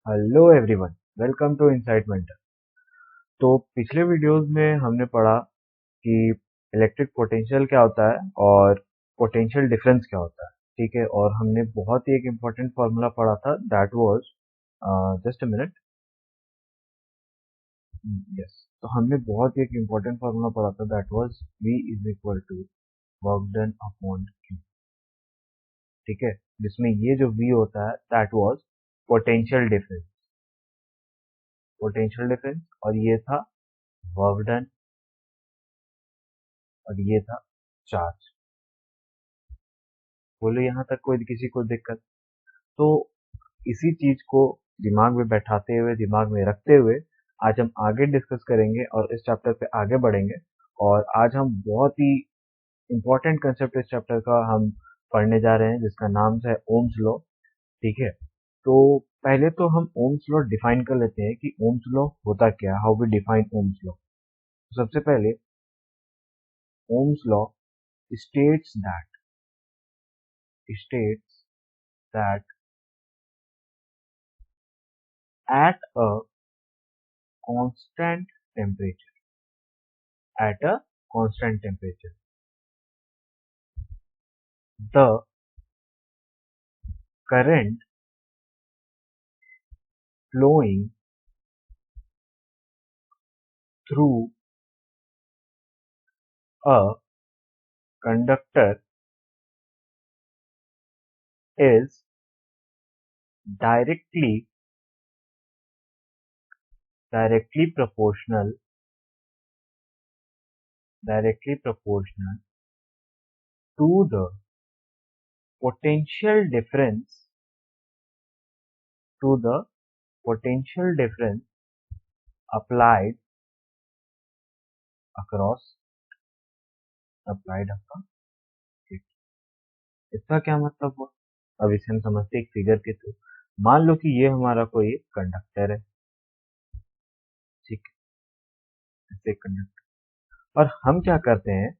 Hello everyone, welcome to Insight Mentor. तो पिछले videos में हमने पढ़ा कि इलेक्ट्रिक पोटेंशियल क्या होता है और पोटेंशियल डिफरेंस क्या होता है। ठीक है, और हमने बहुत ही एक इम्पोर्टेंट फार्मूला पढ़ा था, that was just a minute. Yes, तो हमने बहुत ही एक इम्पोर्टेंट फार्मूला पढ़ा था, that was V is equal to work done upon Q। ठीक है, जिसमें ये जो V होता है दैट वाज पोटेंशियल डिफरेंस, और ये था वर्क डन, और ये था चार्ज। बोलो यहाँ तक कोई किसी को दिक्कत? तो इसी चीज को दिमाग में बैठाते हुए, दिमाग में रखते हुए आज हम आगे डिस्कस करेंगे और इस चैप्टर पे आगे बढ़ेंगे। और आज हम बहुत ही इंपॉर्टेंट कंसेप्ट इस चैप्टर का हम पढ़ने जा रहे हैं, जिसका नाम है ओम्स लॉ। ठीक है, तो पहले तो हम ओम्स लॉ डिफाइन कर लेते हैं कि ओम्स लॉ होता क्या है, how we define Ohm's law. सबसे पहले Ohm's law states states that at a constant temperature at a constant temperature the current flowing through a conductor is directly directly proportional directly proportional to the potential difference to the potential difference applied across applied across it। इसका क्या मतलब हुआ? अब इसे हम समझते हैं एक फिगर के थ्रू। मान लो कि ये हमारा कोई एक कंडक्टर है। ठीक है, ऐसे कंडक्टर, और हम क्या करते हैं,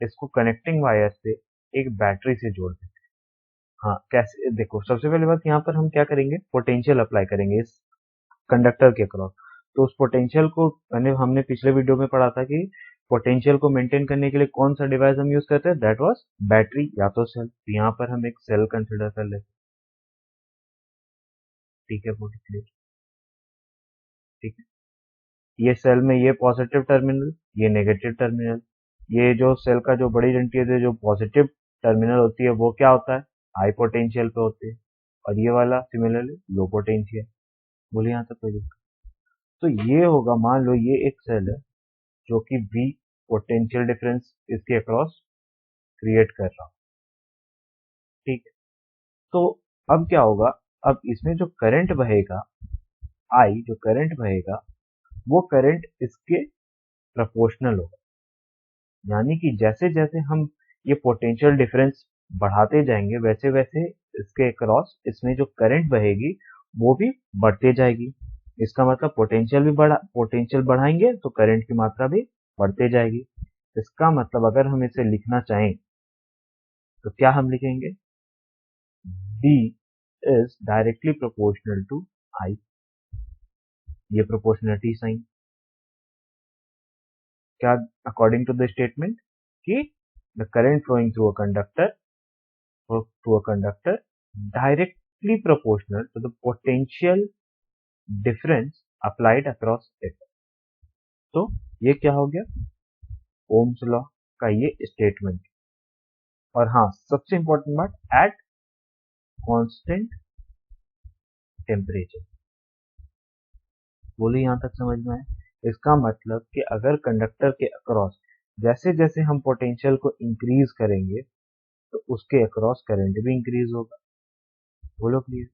इसको कनेक्टिंग वायर से एक बैटरी से जोड़ देते हैं। हाँ, कैसे? देखो, सबसे पहली बात, यहाँ पर हम क्या करेंगे, पोटेंशियल अप्लाई करेंगे इस कंडक्टर के क्रॉस। तो उस पोटेंशियल को हमने पिछले वीडियो में पढ़ा था कि पोटेंशियल को मेंटेन करने के लिए कौन सा डिवाइस हम यूज करते हैं, दैट वाज बैटरी या तो सेल। तो यहाँ पर हम एक सेल कंसिडर कर लेते हैं। ठीक है, बहुत क्लियर। ठीक है, ये सेल में ये पॉजिटिव टर्मिनल, ये नेगेटिव टर्मिनल। ये जो सेल का जो बड़ी घंटी है, जो पॉजिटिव टर्मिनल होती है, वो क्या होता है, हाई पोटेंशियल पे होती है, और ये वाला सिमिलरली लो पोटेंशियल। बोलिए यहाँ तक कोई दिक्कत? तो ये होगा, मान लो ये एक सेल है जो कि V पोटेंशियल डिफरेंस इसके अक्रॉस क्रिएट कर रहा हूँ। ठीक है, तो अब क्या होगा, अब इसमें जो करंट बहेगा, I जो करंट बहेगा, वो करंट इसके प्रोपोर्शनल होगा। यानी कि जैसे जैसे हम ये पोटेंशियल डिफरेंस बढ़ाते जाएंगे, वैसे वैसे इसके क्रॉस इसमें जो करंट बहेगी वो भी बढ़ते जाएगी। इसका मतलब पोटेंशियल बढ़ाएंगे तो करंट की मात्रा भी बढ़ते जाएगी। इसका मतलब अगर हम इसे लिखना चाहें तो क्या हम लिखेंगे, D is directly proportional to I। ये प्रोपोर्शनलिटी साइन क्या, अकॉर्डिंग टू द स्टेटमेंट कि the current flowing through a conductor directly proportional to the potential difference applied across it। तो ये क्या हो गया, ओम्स लॉ का ये स्टेटमेंट। और हाँ, सबसे इंपॉर्टेंट बात, एट कांस्टेंट टेम्परेचर। बोलिए यहाँ तक समझ में आए? इसका मतलब कि अगर कंडक्टर के अक्रॉस जैसे जैसे हम पोटेंशियल को इंक्रीज करेंगे तो उसके अक्रॉस करंट भी इंक्रीज होगा। बोलो प्लीज।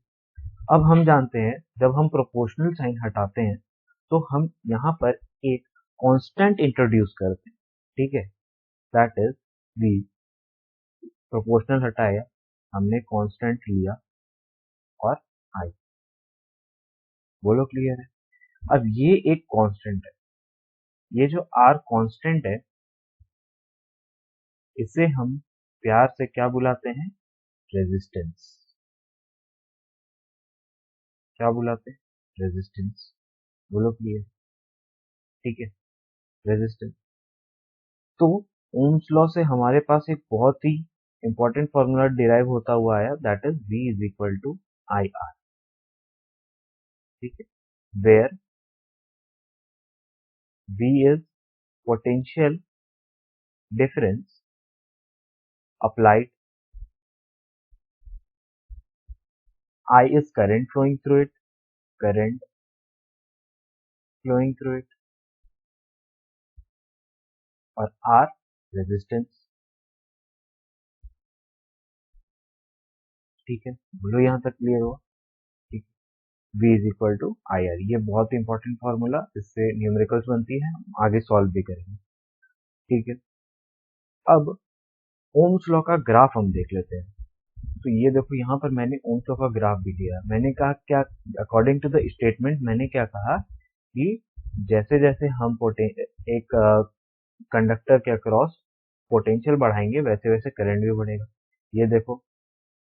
अब हम जानते हैं, जब हम प्रोपोर्शनल साइन हटाते हैं तो हम यहाँ पर एक कांस्टेंट इंट्रोड्यूस करते हैं। ठीक है, दैट इज वी, प्रोपोर्शनल हटाया, हमने कांस्टेंट लिया, और आई। बोलो क्लियर है? अब ये एक कांस्टेंट है, ये जो आर कांस्टेंट है, इसे हम प्यार से क्या बुलाते हैं, रेजिस्टेंस। क्या बुलाते हैं, रेजिस्टेंस। बोलो क्लियर। ठीक है, रेजिस्टेंस। तो ओम्स लॉ से हमारे पास एक बहुत ही इंपॉर्टेंट फॉर्मूला डिराइव होता हुआ आया, that is V is equal to I R. ठीक है, where V is potential difference applied, I is current flowing through it, current flowing through it, और R रेजिस्टेंस। ठीक है, बोलो यहाँ तक क्लियर हुआ। ठीक, V is equal to I R, ये बहुत इंपॉर्टेंट फॉर्मूला, इससे न्यूमेरिकल्स बनती है, हम आगे सॉल्व भी करेंगे। ठीक है, अब ओम्स लॉ का ग्राफ हम देख लेते हैं। तो ये देखो, यहाँ पर मैंने ओम्स लॉ का ग्राफ भी दिया। मैंने कहा क्या, अकॉर्डिंग टू द स्टेटमेंट मैंने क्या कहा कि जैसे जैसे हम एक कंडक्टर के अक्रॉस पोटेंशियल बढ़ाएंगे वैसे वैसे करंट भी बढ़ेगा। ये देखो,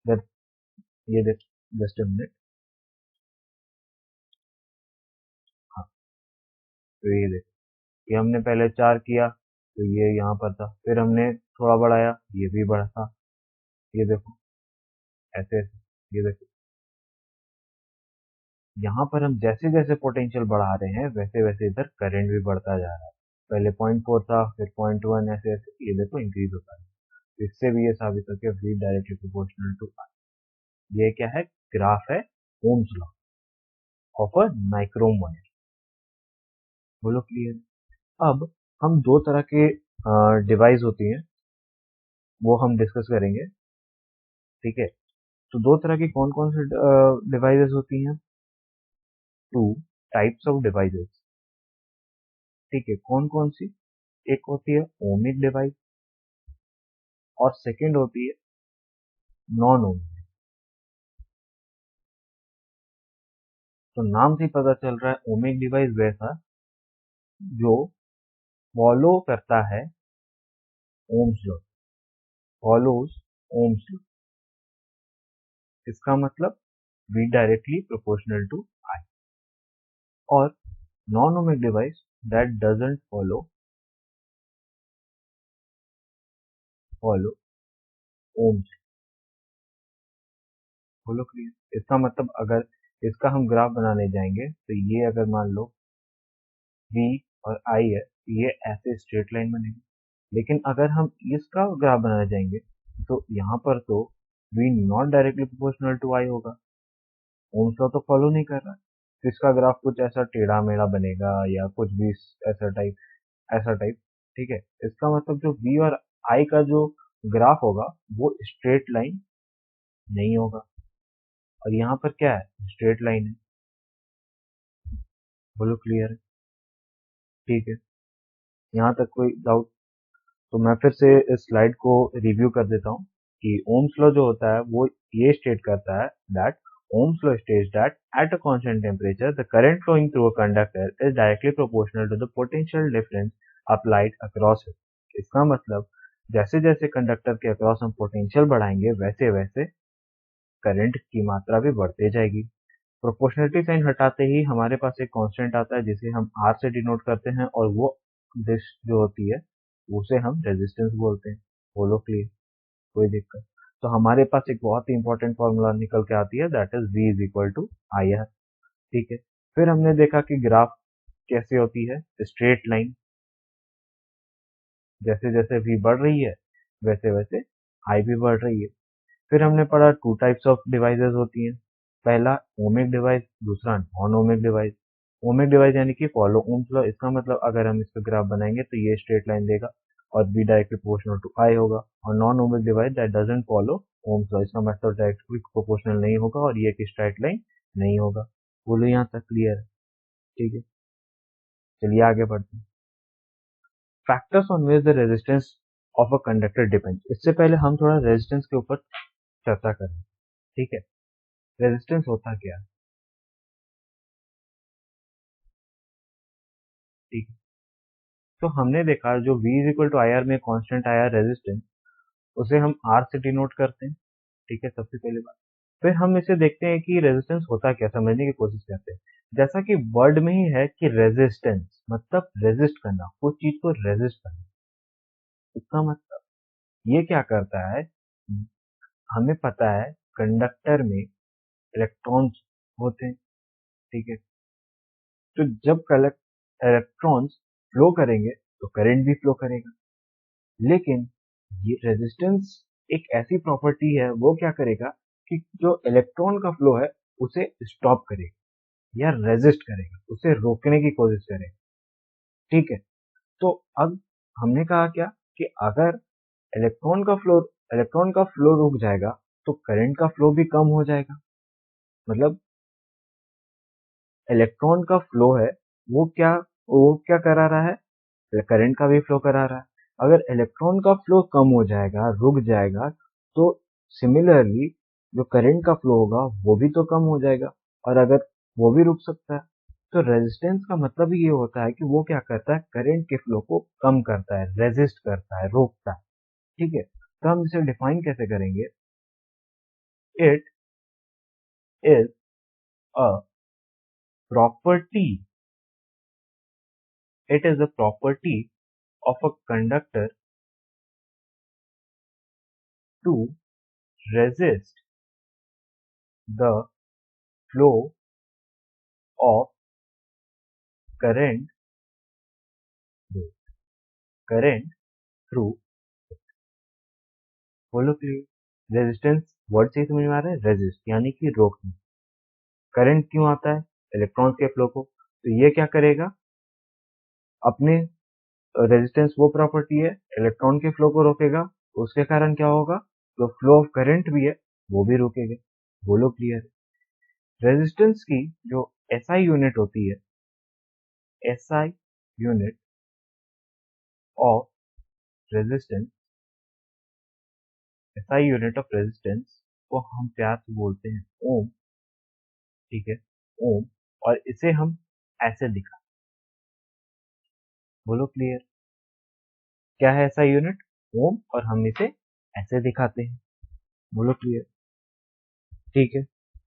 जब ये देखो, जस्ट अ मिनट। हाँ, तो ये देखो, ये हमने पहले 4 किया तो ये यहाँ पर था, फिर हमने थोड़ा बढ़ाया, ये भी बढ़ा था। ये देखो, ऐसे ऐसे, ये देखो, यहाँ पर हम जैसे जैसे पोटेंशियल बढ़ा रहे हैं वैसे वैसे इधर करंट भी बढ़ता जा रहा है। पहले 0.4 था, फिर 0.1, ऐसे ऐसे ये देखो इंक्रीज होता है। तो इससे भी ये साबित होकर V directly proportional to I। ये क्या है, ग्राफ है Ohm's law of a nichrome wire. बोलो क्लियर। अब हम दो तरह के डिवाइस होती हैं वो हम डिस्कस करेंगे। ठीक है, तो दो तरह की कौन कौन से डिवाइसेस होती हैं, टू टाइप्स ऑफ डिवाइसेस। ठीक है, कौन कौन सी, एक होती है ओमिक डिवाइस और सेकंड होती है नॉन ओमिक। तो नाम से पता चल रहा है ओमिक डिवाइस वैसा जो फॉलो करता है Ohm's law, follows Ohm's law. इसका मतलब V directly proportional to I। और non ohmic device that doesn't follow Ohm's. बोलो क्लियर। इसका मतलब अगर इसका हम ग्राफ बनाने जाएंगे तो ये अगर मान लो V और I है, ये ऐसे स्ट्रेट लाइन बनेगी। लेकिन अगर हम इसका ग्राफ बनाने जाएंगे तो यहाँ पर तो V not directly proportional to I होगा, ओम्स लॉ तो फॉलो नहीं कर रहा है। तो इसका ग्राफ कुछ ऐसा टेढ़ा मेढ़ा बनेगा या कुछ भी ऐसा टाइप। ठीक है, इसका मतलब जो V और I का जो ग्राफ होगा वो स्ट्रेट लाइन नहीं होगा, और यहाँ पर क्या है, स्ट्रेट लाइन है। बोलो क्लियर है। ठीक है, यहाँ तक कोई डाउट। तो मैं फिर से इस स्लाइड को रिव्यू कर देता हूँ कि ओम्स लॉ जो होता है वो ये स्टेट करता है that Ohm's law states that at a constant temperature the current flowing through a conductor is directly proportional to the potential difference applied across it. इसका मतलब जैसे जैसे कंडक्टर के अक्रॉस हम पोटेंशियल बढ़ाएंगे वैसे वैसे करंट की मात्रा भी बढ़ते जाएगी। प्रोपोर्शनलिटी साइन हटाते ही हमारे पास एक कांस्टेंट आता है जिसे हम R से डिनोट करते हैं, और वो दिस जो होती है उसे हम रेजिस्टेंस बोलते हैं। बोलो क्लियर, कोई दिक्कत। तो हमारे पास एक बहुत ही इंपॉर्टेंट फॉर्मूला निकल के आती है, that is V is equal to I R. ठीक है, फिर हमने देखा कि ग्राफ कैसे होती है, स्ट्रेट लाइन। जैसे जैसे V बढ़ रही है वैसे वैसे I भी बढ़ रही है। फिर हमने पढ़ा टू टाइप्स ऑफ डिवाइसेस होती हैं, पहला ओमिक डिवाइस, दूसरा non ohmic device. Ohmic device यानी कि फॉलो ओम्स लॉ। इसका मतलब अगर हम इसका ग्राफ बनाएंगे तो ये स्ट्रेट लाइन देगा और बी डायरेक्टली प्रोपोर्शनल टू आई होगा। और non ohmic device that doesn't follow ohms law, इसका मतलब डायरेक्टली प्रोपोर्शनल नहीं होगा और ये एक स्ट्रेट लाइन नहीं होगा। बोलो यहाँ तक क्लियर है। ठीक है, चलिए आगे बढ़ते हैं। Factors on which the resistance of a conductor depend. इससे पहले हम थोड़ा रेजिस्टेंस के ऊपर चर्चा करें। ठीक है, रेजिस्टेंस होता क्या है। ठीक है, तो हमने देखा जो V is equal to I R में कांस्टेंट आया रेजिस्टेंस, उसे हम R से डिनोट करते हैं। ठीक है, सबसे पहले बात। फिर हम इसे देखते हैं कि रेजिस्टेंस होता क्या, समझने की कोशिश करते हैं। जैसा कि वर्ड में ही है कि रेजिस्टेंस मतलब रेजिस्ट करना, कुछ चीज को रेजिस्ट करना। इसका मतलब ये क्या करता है, हमें पता है कंडक्टर में इलेक्ट्रॉन्स होते हैं, ठीक है। तो जब इलेक्ट्रॉन्स फ्लो करेंगे तो करंट भी फ्लो करेगा, लेकिन ये रेजिस्टेंस एक ऐसी प्रॉपर्टी है, वो क्या करेगा कि जो इलेक्ट्रॉन का फ्लो है उसे स्टॉप करेगा या रेजिस्ट करेगा, उसे रोकने की कोशिश करेगा, ठीक है। तो अब हमने कहा क्या कि अगर इलेक्ट्रॉन का फ्लो इलेक्ट्रॉन का फ्लो रुक जाएगा तो करंट का फ्लो भी कम हो जाएगा। मतलब इलेक्ट्रॉन का फ्लो है वो क्या करा रहा है, करंट का भी फ्लो करा रहा है। अगर इलेक्ट्रॉन का फ्लो कम हो जाएगा, रुक जाएगा, तो सिमिलरली जो करंट का फ्लो होगा वो भी तो कम हो जाएगा, और अगर वो भी रुक सकता है तो रेजिस्टेंस का मतलब ही ये होता है कि वो क्या करता है, करंट के फ्लो को कम करता है, रेजिस्ट करता है, रोकता है, ठीक है। तो हम इसे डिफाइन कैसे करेंगे, it is a property it is a property of a conductor to resist the flow of current through current through बोलो क्लियर। रेजिस्टेंस वर्ड से ही समझ में आ रहा है, रेजिस्ट यानी कि रोकना। करंट क्यों आता है, इलेक्ट्रॉन्स के फ्लो को, तो ये क्या करेगा, अपने रेजिस्टेंस वो प्रॉपर्टी है, इलेक्ट्रॉन के फ्लो को रोकेगा, उसके कारण क्या होगा, जो फ्लो ऑफ करंट भी है वो भी रोकेगा। बोलो क्लियर। रेजिस्टेंस की जो एसआई यूनिट होती है, SI unit of resistance, SI unit of resistance को हम प्यार से बोलते हैं ओम, ठीक है, ओम। और इसे हम ऐसे दिखा, बोलो क्लियर। क्या है एसआई यूनिट, ओम, और हम इसे ऐसे दिखाते हैं, बोलो क्लियर, ठीक है।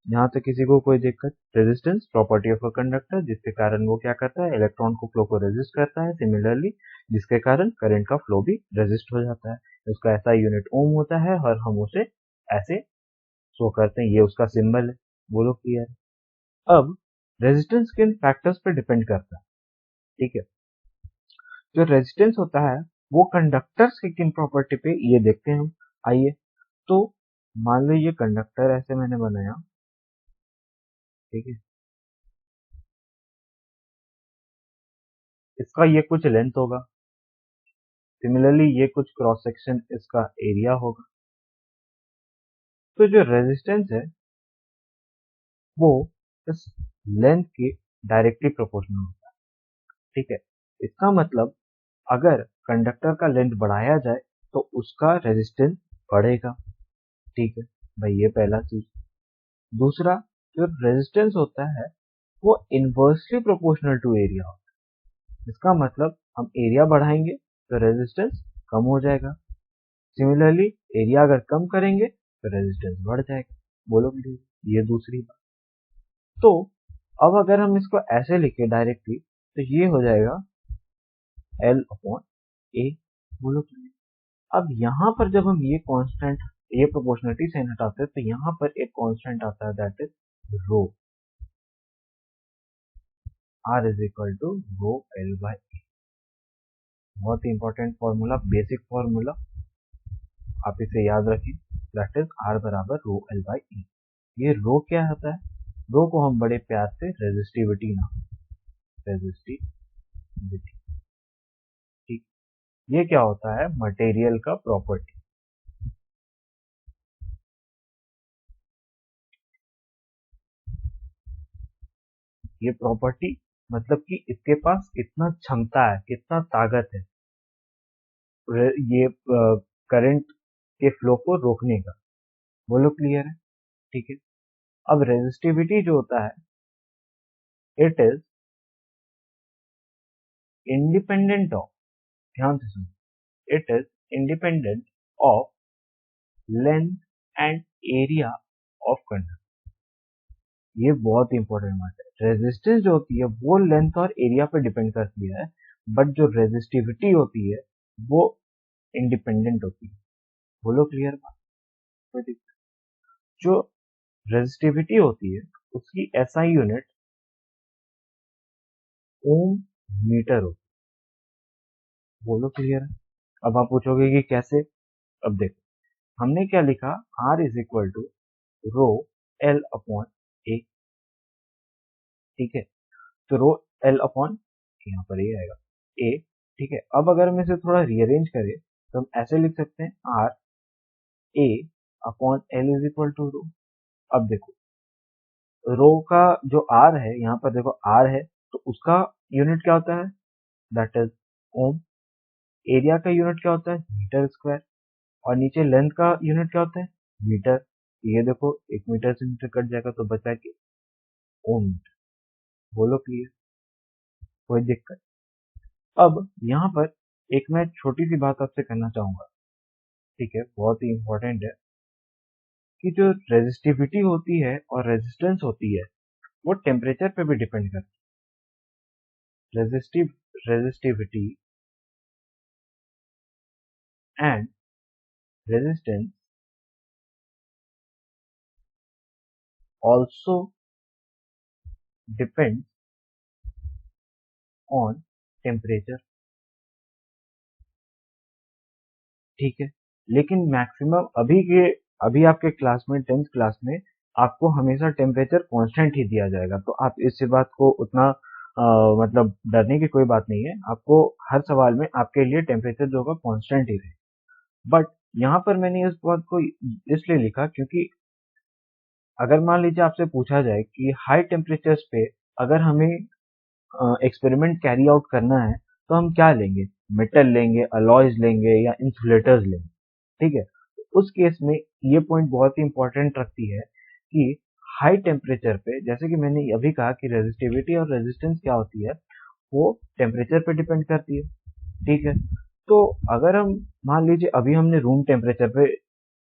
यहाँ तक किसी को कोई दिक्कत। Resistance property of a conductor, जिसके कारण वो क्या करता है, इलेक्ट्रॉन को फ्लो को रेजिस्ट करता है, सिमिलरली जिसके कारण करंट का फ्लो भी रेजिस्ट हो जाता है। उसका ऐसा यूनिट ओम होता है और हम उसे ऐसे शो करते हैं, ये उसका सिंबल है, बोलो क्लियर। अब रेजिस्टेंस किन फैक्टर्स पे डिपेंड करता है, ठीक है। जो रेजिस्टेंस होता है वो कंडक्टर्स की किन प्रॉपर्टी पे, ये देखते हैं हम। आइए, तो मान लो ये कंडक्टर ऐसे मैंने बनाया, ठीक है, इसका ये कुछ लेंथ होगा, सिमिलरली ये कुछ क्रॉस सेक्शन इसका एरिया होगा। तो जो रेजिस्टेंस है वो इस लेंथ के डायरेक्टली प्रोपोर्शनल होता है, ठीक है। इसका मतलब अगर कंडक्टर का लेंथ बढ़ाया जाए तो उसका रेजिस्टेंस बढ़ेगा, ठीक है भाई, ये पहला चीज। दूसरा, जो रेजिस्टेंस होता है वो इनवर्सली प्रोपोर्शनल टू एरिया होता है। इसका मतलब हम एरिया बढ़ाएंगे तो रेजिस्टेंस कम हो जाएगा, सिमिलरली एरिया अगर कम करेंगे तो रेजिस्टेंस बढ़ जाएगा, बोलो प्लीज। ये दूसरी बात। तो अब अगर हम इसको ऐसे लिखे डायरेक्टली तो ये हो जाएगा L अपॉन ए, बोलो प्लीज। अब यहाँ पर जब हम ये कांस्टेंट, ये प्रोपोर्शनलिटी साइन हटाते हैं तो यहाँ पर एक कांस्टेंट आता है, that is rho, R is equal to rho L by A. बहुत ही इंपॉर्टेंट फॉर्मूला, बेसिक फॉर्मूला, आप इसे याद रखें, दैट इज R बराबर रो एल बाई ए। ये रो क्या होता है, रो को हम बड़े प्यार से रेजिस्टिविटी नाम, रेजिस्टिविटी, ठीक। ये क्या होता है, मटेरियल का प्रॉपर्टी। ये प्रॉपर्टी मतलब कि इसके पास कितना क्षमता है, कितना ताकत है ये करंट के फ्लो को रोकने का, बोलो क्लियर है, ठीक है। अब रेजिस्टिविटी जो होता है, इट इज इंडिपेंडेंट ऑफ, ध्यान से सुनो, it is independent of length and area of conductor. ये बहुत इंपॉर्टेंट बात है। रेजिस्टेंस जो होती है वो लेंथ और एरिया पे डिपेंड करती है, बट जो रेजिस्टिविटी होती है वो इंडिपेंडेंट होती है। बोलो क्लियर बात? कोई दिक्कत? जो रेजिस्टिविटी होती है उसकी एसआई यूनिट ओम मीटर होती है। बोलो क्लियर है? अब आप पूछोगे कि कैसे? अब देखो, हमने क्या लिखा, R is equal to rho L upon A. ठीक है, तो रो एल अपॉन, यहाँ पर ये आएगा ए। ठीक है, अब अगर हम इसे थोड़ा रीअरेंज करें तो हम ऐसे लिख सकते हैं R A upon L is equal to rho. अब देखो, रो का जो आर है, यहाँ पर देखो आर है तो उसका यूनिट क्या होता है, दैट इज ओम। एरिया का यूनिट क्या होता है, मीटर स्क्वायर। और नीचे लेंथ का यूनिट क्या होता है, मीटर। ये देखो, एक मीटर से मीटर कट जाएगा तो बचा कि ओम मीटर। बोलो क्लियर? कोई दिक्कत? अब यहाँ पर एक मैं छोटी सी बात आपसे करना चाहूंगा, ठीक है, बहुत ही इंपॉर्टेंट है, कि जो रेजिस्टिविटी होती है और रेजिस्टेंस होती है वो टेम्परेचर पे भी डिपेंड करती है। Resistivity and resistance also depend on temperature. ठीक है, लेकिन मैक्सिमम अभी आपके क्लास में, 10th क्लास में, आपको हमेशा टेम्परेचर कांस्टेंट ही दिया जाएगा, तो आप इस बात को उतना मतलब डरने की कोई बात नहीं है। आपको हर सवाल में आपके लिए टेम्परेचर जो होगा कांस्टेंट ही रहे। बट यहाँ पर मैंने इस बात को इसलिए लिखा क्योंकि अगर मान लीजिए आपसे पूछा जाए कि हाई टेम्परेचर्स पे अगर हमें एक्सपेरिमेंट कैरी आउट करना है तो हम क्या लेंगे, मेटल लेंगे, अलॉयज लेंगे या इंसुलेटर्स लेंगे। ठीक है, तो उस केस में ये पॉइंट बहुत ही इंपॉर्टेंट रखती है कि हाई टेम्परेचर पे, जैसे कि मैंने अभी कहा कि रेजिस्टिविटी और रेजिस्टेंस क्या होती है, वो टेम्परेचर पे डिपेंड करती है। ठीक है, तो अगर हम मान लीजिए अभी हमने रूम टेम्परेचर पे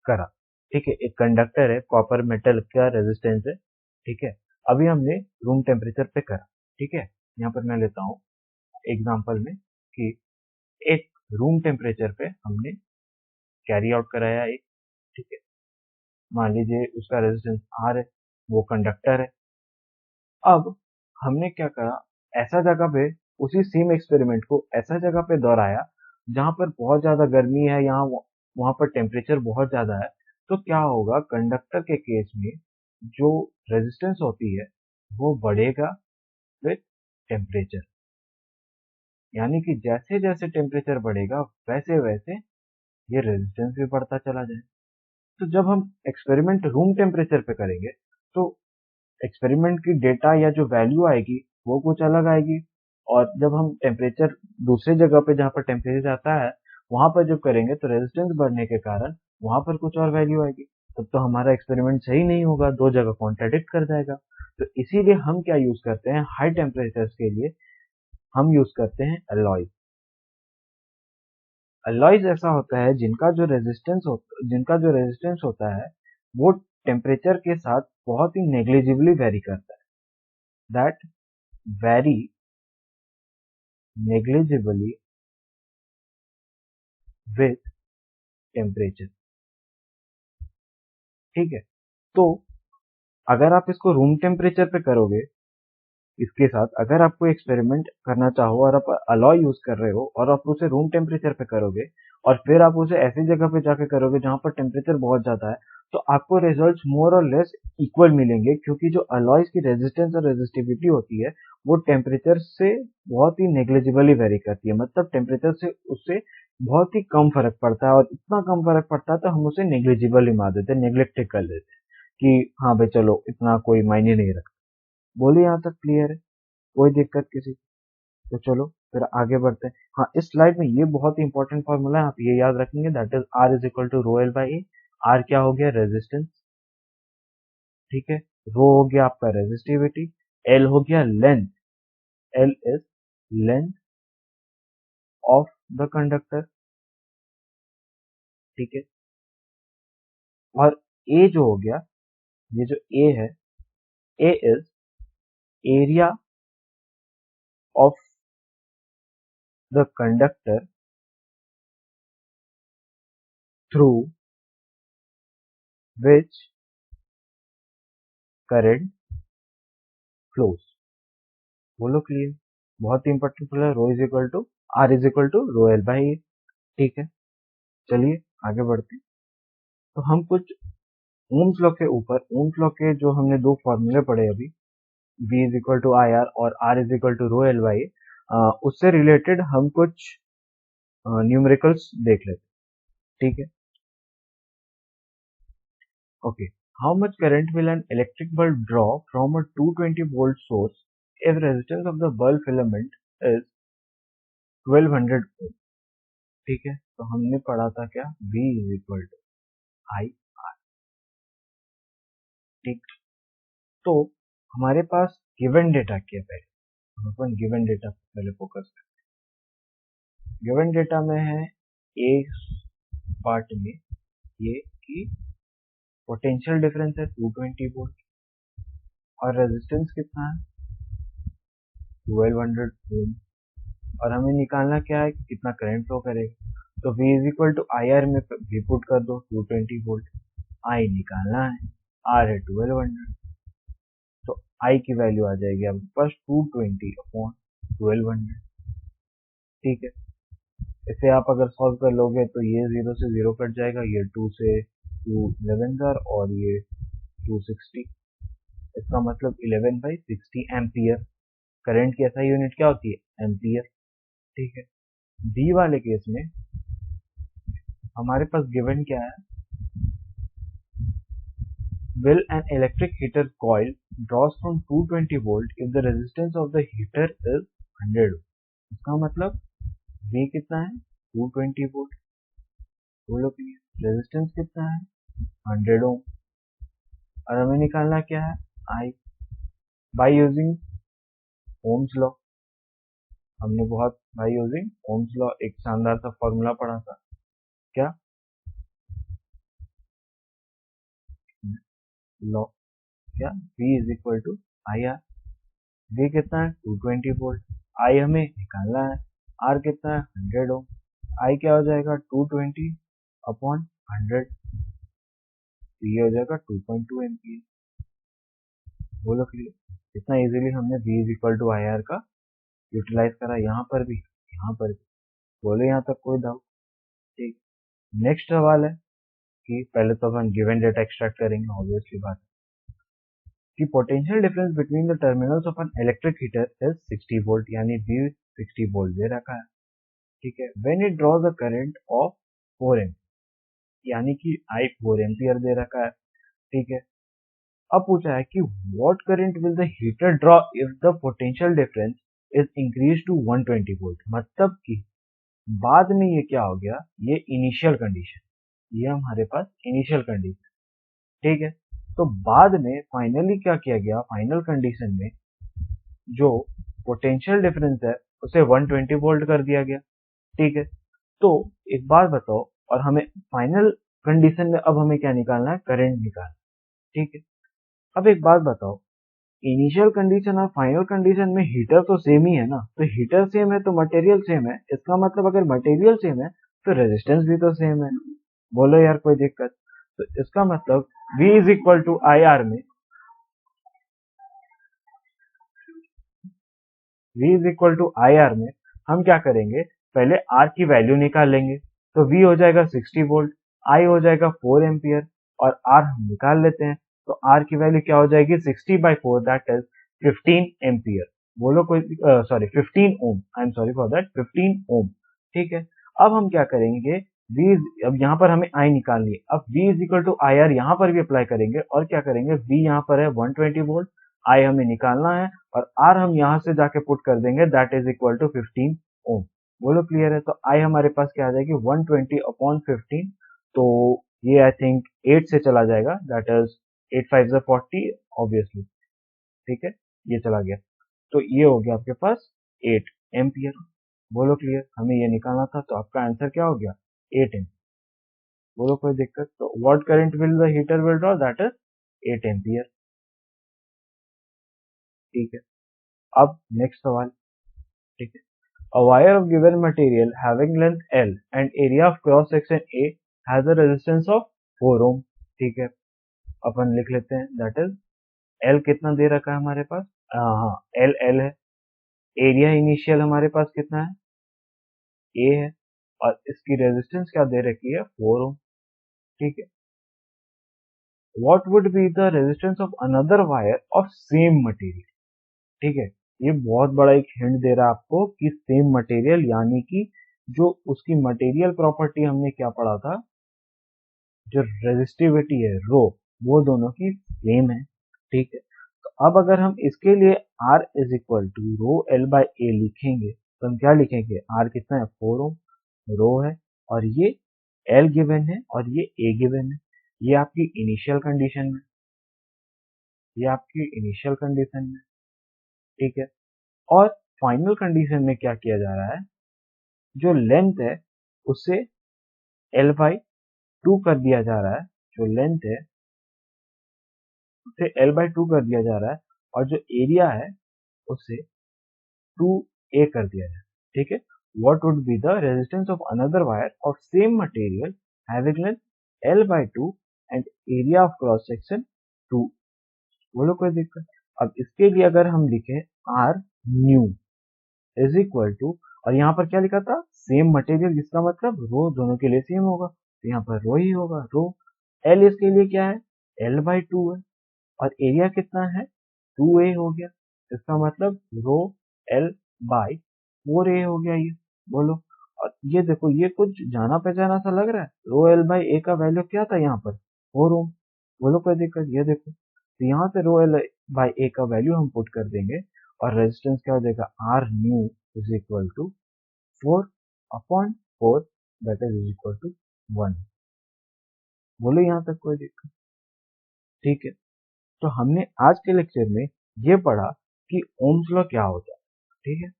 करा, ठीक है, एक कंडक्टर है, कॉपर मेटल का रेजिस्टेंस है। ठीक है, अभी हमने रूम टेम्परेचर पे करा। ठीक है, यहाँ पर मैं लेता हूँ एग्जांपल में कि एक रूम टेम्परेचर पे हमने कैरी आउट कराया एक। ठीक है, मान लीजिए उसका रेजिस्टेंस आर है, वो कंडक्टर है। अब हमने क्या करा, ऐसा जगह पे उसी सेम एक्सपेरिमेंट को ऐसा जगह पे दोहराया जहां पर बहुत ज्यादा गर्मी है, यहाँ वहां पर टेम्परेचर बहुत ज्यादा है। तो क्या होगा, कंडक्टर के केस में जो रेजिस्टेंस होती है वो बढ़ेगा विथ टेम्परेचर। यानी कि जैसे जैसे टेम्परेचर बढ़ेगा वैसे वैसे ये रेजिस्टेंस भी बढ़ता चला जाए। तो जब हम एक्सपेरिमेंट रूम टेम्परेचर पे करेंगे तो एक्सपेरिमेंट की डेटा या जो वैल्यू आएगी वो कुछ अलग आएगी। और जब हम टेम्परेचर दूसरे जगह पे जहाँ पर टेम्परेचर आता है वहां पर जब करेंगे तो रेजिस्टेंस बढ़ने के कारण वहां पर कुछ और वैल्यू आएगी। तब तो हमारा एक्सपेरिमेंट सही नहीं होगा, दो जगह कॉन्ट्राडिक्ट कर जाएगा। तो इसीलिए हम क्या यूज करते हैं, हाई टेम्परेचर्स के लिए हम यूज करते हैं अलॉय। अलॉयज ऐसा होता है जिनका जो रेजिस्टेंस होता है वो टेम्परेचर के साथ बहुत ही नेग्लिजिबली वेरी करता है। That very negligibly with temperature. ठीक है, तो अगर आप इसको रूम टेम्परेचर पे करोगे, इसके साथ अगर आपको एक्सपेरिमेंट करना चाहो और आप अलॉय यूज कर रहे हो और आप उसे रूम टेम्परेचर पे करोगे और फिर आप उसे ऐसी जगह पे जाके करोगे जहां पर टेम्परेचर बहुत ज्यादा है, तो आपको रिजल्ट्स मोर और लेस इक्वल मिलेंगे, क्योंकि जो अलॉयज की रेजिस्टेंस और रेजिस्टिविटी होती है वो टेम्परेचर से बहुत ही नेग्लिजिबली वेरी करती है। मतलब टेम्परेचर से उससे बहुत ही कम फर्क पड़ता है, और इतना कम फर्क पड़ता है तो हम उसे नेग्लिजिबल ही मान देते हैं, नेग्लेक्ट कर देते हैं कि हाँ भाई चलो इतना कोई मायने नहीं रखता। बोलिए, यहाँ तक क्लियर है? कोई दिक्कत किसी को? तो चलो फिर आगे बढ़ते हैं। हाँ, इस स्लाइड में ये बहुत ही इंपॉर्टेंट फॉर्मूला है, आप ये याद रखेंगे, that is R is equal to rho L by A. आर क्या हो गया, रेजिस्टेंस। ठीक है, रो हो गया आपका रेजिस्टिविटी, एल हो गया length, L is length of the conductor. ठीक है, और ए जो हो गया ये जो ए है, A is area of the conductor through which current flows. बोलो क्लियर। बहुत ही इंपॉर्टेंट है, rho is equal to R is equal to rho L by A. ठीक है, चलिए आगे बढ़ते हैं। तो हम कुछ ओम्स लॉ के ऊपर, ओम्स लॉ के जो हमने दो फॉर्मूले पढ़े अभी, V is equal to I R और R is equal to rho L by, उससे रिलेटेड हम कुछ न्यूमेरिकल्स देख लेते। ठीक है, okay. How much current will an electric bulb draw from a 220 volt source if resistance of the bulb filament is 1200 ohm। ठीक है, तो हमने पढ़ा था क्या, V is equal to I R. ठीक, तो हमारे पास गिवन डेटा क्या है, पहले हम अपन गिवन डेटा पहले फोकस करते हैं। गिवन डेटा में है ए पार्ट में ये कि पोटेंशियल डिफरेंस है 220 वोल्ट और रेजिस्टेंस कितना है 1200 ओम, और हमें निकालना क्या है कि कितना करंट फ्लो करेगा। तो V is equal to I R में भी पुट कर दो 220 वोल्ट, आई निकालना है, आर है 1200, तो आई की वैल्यू आ जाएगी आपके पास 220 अपॉन 1200। ठीक है, इसे आप अगर सॉल्व कर लोगे तो ये 0 से 0 कट जाएगा, ये 2 से 2 11 और ये 260, इसका मतलब 11/60 एम्पियर। करंट की ऐसा यूनिट क्या होती है, एम्पियर। ठीक है, डी वाले केस में हमारे पास गिवन क्या है, will an electric heater coil draws from 220 volt if the resistance of the heater is 100 ohm। इसका मतलब V कितना है 220 वोल्ट, बोलो प्लीज, रेजिस्टेंस कितना है 100 ओम, और हमें निकालना क्या है I by using Ohm's law. हमने बहुत बाय यूजिंग ओम्स लॉ एक शानदार सा फॉर्मूला पढ़ा था, क्या लॉ, क्या V is equal to I R. V कितना है 220 वोल्ट, I हमें निकालना है, R कितना है 100 ओम, I क्या हो जाएगा 220 अपॉन 100, तो ये हो जाएगा 2.2 एम्पियर। बोलो क्लियर, इतना इजीली हमने V is equal to I R का यूटिलाइज करा, यहाँ पर भी यहाँ पर भी। बोलो यहाँ तक कोई डाउट। ठीक, नेक्स्ट सवाल है कि पहले तो अपन गिवन डेटा एक्सट्रैक्ट करेंगे, ऑब्वियसली बात कि potential difference between the terminals of an electric heater is 60 volt, यानी V 60 वोल्ट दे रखा है। ठीक है, when it draws a current of 4 ampere, यानी कि I 4 एम्पियर दे रखा है। ठीक है, अब पूछा है कि what current will the heater draw if the potential difference is increase to 120 volt. मतलब कि बाद में ये क्या हो गया, ये इनिशियल कंडीशन, ये हमारे पास इनिशियल कंडीशन। ठीक है, तो बाद में फाइनली क्या किया गया, फाइनल कंडीशन में जो पोटेंशियल डिफरेंस है उसे 120 वोल्ट कर दिया गया। ठीक है, तो एक बात बताओ, और हमें फाइनल कंडीशन में अब हमें क्या निकालना है, करंट निकालना। ठीक है, अब एक बात बताओ, इनिशियल कंडीशन और फाइनल कंडीशन में हीटर तो सेम ही है ना, तो हीटर सेम है तो मटेरियल सेम है, इसका मतलब अगर मटेरियल सेम है तो रेजिस्टेंस भी तो सेम है। बोलो यार कोई दिक्कत, तो इसका मतलब V is equal to I R में, V is equal to I R में हम क्या करेंगे, पहले R की वैल्यू निकाल लेंगे, तो V हो जाएगा 60 वोल्ट, I हो जाएगा 4 एम्पियर और R हम निकाल लेते हैं, तो R की वैल्यू क्या हो जाएगी 60/4 दैट इज 15 एम्पियर। बोलो कोई sorry 15 ohm, I am sorry for that 15 ohm. ठीक है, अब हम क्या करेंगे, अब यहाँ पर हमें I निकालनी है, अब V is equal to I R यहाँ पर भी अप्लाई करेंगे और क्या करेंगे, V यहाँ पर है 120 वोल्ट, I हमें निकालना है और R हम यहाँ से जाके पुट कर देंगे दैट इज इक्वल टू 15 ओम। बोलो क्लियर है, तो I हमारे पास क्या आ जाएगी 120 अपॉन 15, तो ये आई थिंक 8 से चला जाएगा, दैट इज 8 5 जा 40 ऑब्वियसली। ठीक है, ये चला गया, तो ये हो गया आपके पास 8 एम्पियर। बोलो क्लियर, हमें ये निकालना था, तो आपका आंसर क्या हो गया 8 एम्पियर। बोलो कोई दिक्कत, तो what current will the heater will draw, that is 8 ampere. ठीक है, अब नेक्स्ट सवाल। ठीक है, a wire of given material having length L and area of cross section A has a resistance of 4 ohm। ठीक है, अपन लिख लेते हैं, दैट इज L कितना दे रखा है हमारे पास, हाँ L है, एरिया इनिशियल हमारे पास कितना है, A है, और इसकी रेजिस्टेंस क्या दे रखी है, 4 ओम। ठीक है, what would be the resistance of another wire of same material. ठीक है, ये बहुत बड़ा एक हिंट दे रहा है आपको कि सेम मटेरियल, यानी कि जो उसकी मटेरियल प्रॉपर्टी हमने क्या पढ़ा था, जो रेजिस्टिविटी है रो, वो दोनों की सेम है। ठीक है, तो अब अगर हम इसके लिए R is equal to rho L by A लिखेंगे तो हम क्या लिखेंगे, R कितना है, 4 ओम, रो है, और ये L गिवन है और ये A गिवन है। ये आपकी इनिशियल कंडीशन में, ये आपकी इनिशियल कंडीशन में। ठीक है, और फाइनल कंडीशन में क्या किया जा रहा है, जो लेंथ है उसे L बाई 2 कर दिया जा रहा है, जो लेंथ है उसे L बाई 2 कर दिया जा रहा है, और जो एरिया है उसे 2A कर दिया जाए। ठीक है, what would be the resistance of another wire of same material having length L by 2 and area of cross section 2। बोलो कोई दिक्कत। अब इसके लिए अगर हम लिखें R new is equal to, और यहाँ पर क्या लिखा था, सेम मटेरियल, जिसका मतलब रो दोनों के लिए सेम होगा, तो यहाँ पर रो ही होगा, रो। L इसके लिए क्या है, L बाई 2 है, और एरिया कितना है, 2A हो गया, इसका मतलब रो L बाई 4A हो गया ये। बोलो, और ये देखो, ये कुछ जाना पहचाना सा लग रहा है, रो L बाई A का वैल्यू क्या था यहाँ पर, 4 ओम। बोलो कोई दिक्कत, ये देखो, तो यहाँ से रो L बाई A का वैल्यू हम पुट कर देंगे, और रेजिस्टेंस क्या हो जाएगा, R new is equal to 4 upon 4, that is equal to 1। बोलो यहाँ तक कोई दिक्कत। ठीक है, तो हमने आज के लेक्चर में ये पढ़ा कि ओम्स लॉ क्या होता है। ठीक है,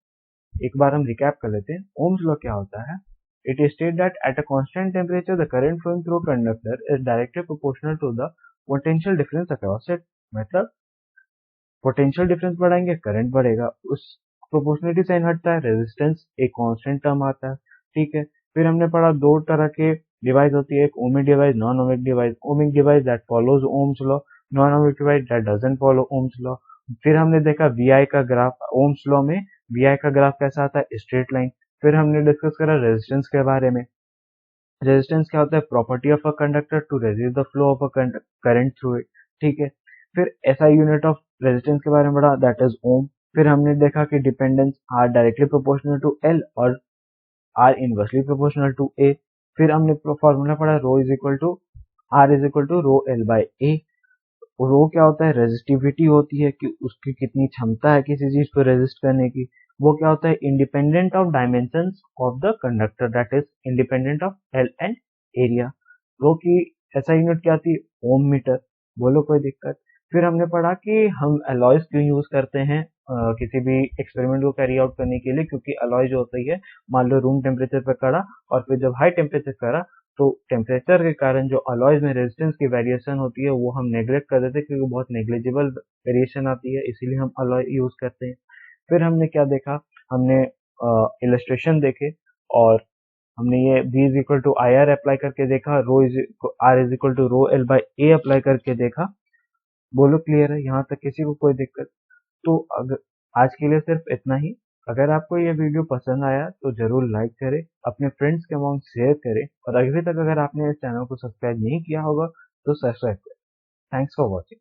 एक बार हम रिकैप कर लेते हैं, ओम्स लॉ क्या होता है। It state that at a constant temperature the current flowing through conductor is directly proportional to the potential difference across it. मतलब पोटेंशियल डिफरेंस बढ़ाएंगे, करंट बढ़ेगा, उस प्रोपोर्शनलिटी साइन हटता है, रेजिस्टेंस एक कांस्टेंट टर्म आता है। ठीक है, फिर हमने पढ़ा दो तरह के डिवाइस होती है, एक ohmic device, non ohmic device. Ohmic device that follows Ohm's law, non ohmic device that doesn't follow Ohm's law. फिर हमने देखा वीआई का ग्राफ, ओम्स लॉ में वीआई का ग्राफ कैसा आता है, स्ट्रेट लाइन। फिर हमने डिस्कस करा रेजिस्टेंस के बारे में। रेजिस्टेंस क्या होता है, property of a conductor to resist the flow of a current through it. ठीक है, फिर एसआई यूनिट ऑफ रेजिस्टेंस के बारे में पढ़ा, दैट इज ओम। फिर हमने देखा कि dependence R directly proportional to L और R inversely proportional to A. फिर हमने फॉर्मूला पढ़ा, rho is equal to R is equal to rho L by A. Rho क्या होता है, रेजिस्टिविटी होती है कि उसकी कितनी क्षमता है किसी चीज को रेजिस्ट करने की। वो क्या होता है, independent of dimensions of the conductor, that is independent of L and area. Rho की ऐसा यूनिट क्या थी, ओम मीटर। बोलो कोई दिक्कत। फिर हमने पढ़ा कि हम अलॉयज क्यों यूज करते हैं किसी भी एक्सपेरिमेंट को कैरी आउट करने के लिए, क्योंकि अलॉय जो होता है, मान लो रूम टेम्परेचर पे करा और फिर जब हाई टेम्परेचर करा, तो टेम्परेचर के कारण जो अलॉयज में रेजिस्टेंस की वेरिएशन होती है वो हम नेग्लेक्ट कर देते हैं, क्योंकि बहुत नेग्लिजिबल वेरिएशन आती है, इसीलिए हम अलॉय यूज करते हैं। फिर हमने क्या देखा, हमने इलस्ट्रेशन देखे, और हमने ये B is equal to I R apply करके देखा, rho is R is equal to rho L by A apply करके देखा। बोलो क्लियर है, यहाँ तक किसी को कोई दिक्कत। तो अगर आज के लिए सिर्फ इतना ही। अगर आपको ये वीडियो पसंद आया तो जरूर लाइक करें, अपने फ्रेंड्स के अमाउंट शेयर करें, और अभी तक अगर आपने इस चैनल को सब्सक्राइब नहीं किया होगा तो सब्सक्राइब करें। Thanks for watching.